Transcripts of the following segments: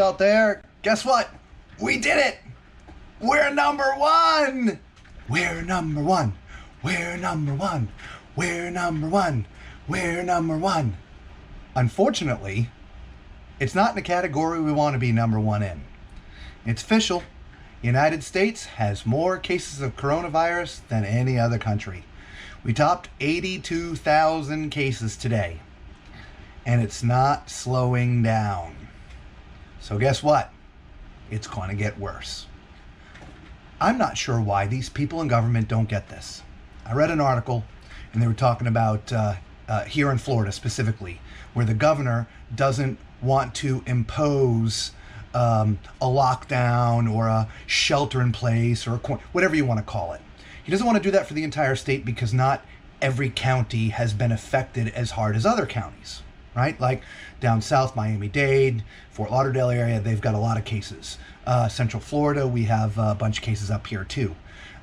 out there. Guess what? We did it. We're number one. We're number one. We're number one. We're number one. We're number one. Unfortunately, it's not in a category we want to be number one in. It's official. United States has more cases of coronavirus than any other country. We topped 82,000 cases today. And it's not slowing down. So guess what? It's going to get worse. I'm not sure why these people in government don't get this. I read an article, and they were talking about here in Florida specifically, where the governor doesn't want to impose a lockdown or a shelter in place or whatever you want to call it. He doesn't want to do that for the entire state because not every county has been affected as hard as other counties, right? Like down south, Miami-Dade, Fort Lauderdale area, they've got a lot of cases. Central Florida, we have a bunch of cases up here too.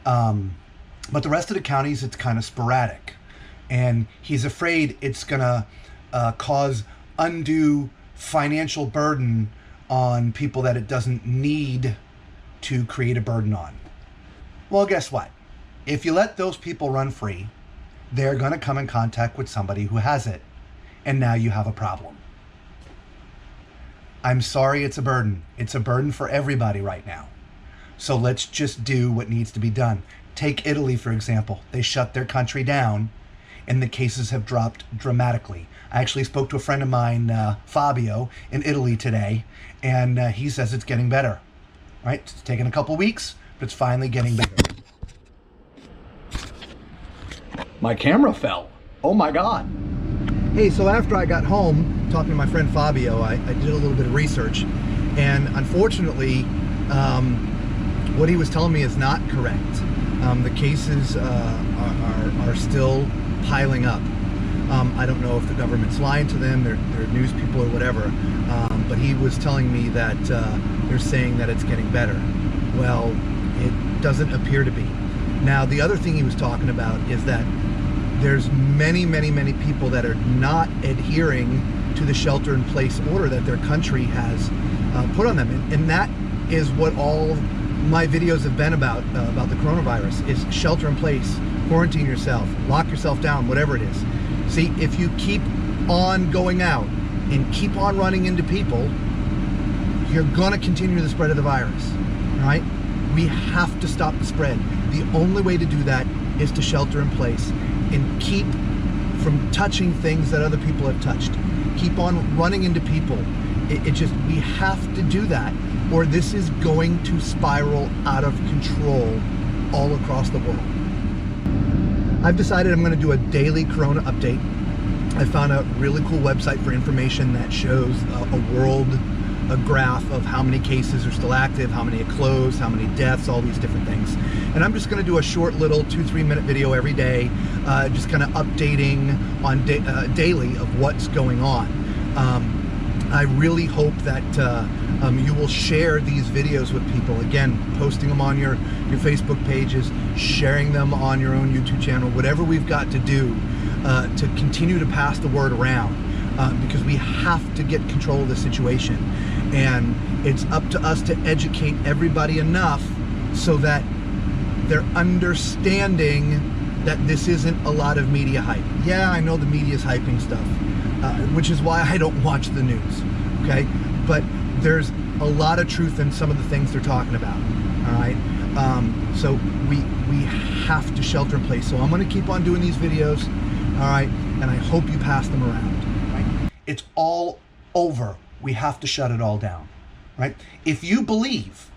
But the rest of the counties, it's kind of sporadic. And he's afraid it's going to cause undue financial burden on people that it doesn't need to create a burden on. Well, guess what? If you let those people run free, they're going to come in contact with somebody who has it. And now you have a problem. I'm sorry it's a burden. It's a burden for everybody right now. So let's just do what needs to be done. Take Italy, for example. They shut their country down and the cases have dropped dramatically. I actually spoke to a friend of mine, Fabio, in Italy today, and he says it's getting better. Right? It's taken a couple weeks, but it's finally getting better. My camera fell. Oh my God. Hey, so after I got home, talking to my friend Fabio, I did a little bit of research, and unfortunately, what he was telling me is not correct. The cases are still piling up. I don't know if the government's lying to them, they're news people or whatever, but he was telling me that they're saying that it's getting better. Well, it doesn't appear to be. Now, the other thing he was talking about is that there's many people that are not adhering to the shelter-in-place order that their country has put on them, and that is what all my videos have been about the coronavirus, is shelter-in-place, quarantine yourself, lock yourself down, whatever it is. See, if you keep on going out and keep on running into people, you're gonna continue the spread of the virus, right? We have to stop the spread. The only way to do that is to shelter in place and keep from touching things that other people have touched. Keep on running into people. We have to do that, or this is going to spiral out of control all across the world. I've decided I'm going to do a daily Corona update. I found a really cool website for information that shows a graph of how many cases are still active, how many are closed, how many deaths, all these different things. And I'm just going to do a short little 2-3 minute video every day, just kind of updating on daily of what's going on. I really hope that you will share these videos with people. Again, posting them on your Facebook pages, sharing them on your own YouTube channel, whatever we've got to do to continue to pass the word around. Because we have to get control of the situation, and it's up to us to educate everybody enough so that they're understanding that this isn't a lot of media hype. Yeah, I know the media's hyping stuff, which is why I don't watch the news, okay? But there's a lot of truth in some of the things they're talking about, all right? So we have to shelter in place. So I'm gonna keep on doing these videos, all right? And I hope you pass them around. It's all over. We have to shut it all down, right? If you believe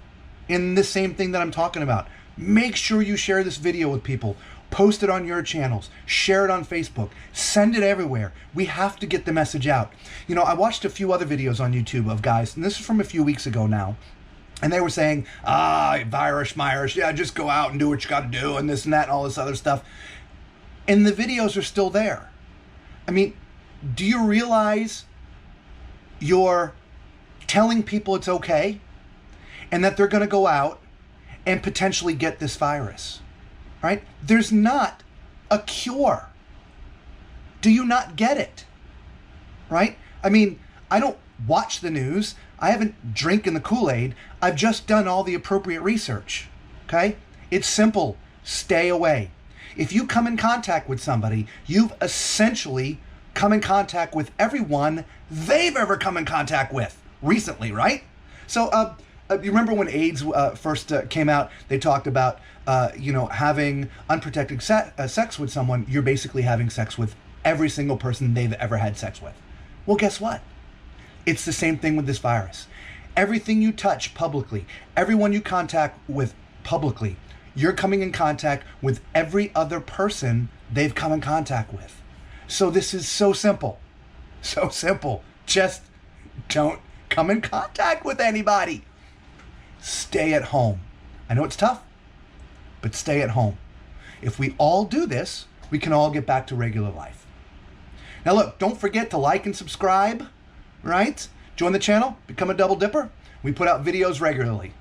in the same thing that I'm talking about, make sure you share this video with people. Post it on your channels. Share it on Facebook. Send it everywhere. We have to get the message out. You know, I watched a few other videos on YouTube of guys, and this is from a few weeks ago now, and they were saying, virus, yeah, just go out and do what you got to do, and this and that and all this other stuff. And the videos are still there. I mean, do you realize you're telling people it's okay and that they're going to go out and potentially get this virus, right? There's not a cure. Do you not get it, right? I mean, I don't watch the news, I haven't drinking the Kool-Aid. I've just done all the appropriate research, okay? It's simple. Stay away. If you come in contact with somebody, you've essentially come in contact with everyone they've ever come in contact with recently, right? So you remember when AIDS first came out, they talked about, having unprotected sex with someone. You're basically having sex with every single person they've ever had sex with. Well, guess what? It's the same thing with this virus. Everything you touch publicly, everyone you contact with publicly, you're coming in contact with every other person they've come in contact with. So this is so simple. So simple. Just don't come in contact with anybody. Stay at home. I know it's tough, but stay at home. If we all do this, we can all get back to regular life. Now look, don't forget to like and subscribe, right? Join the channel, become a double dipper. We put out videos regularly.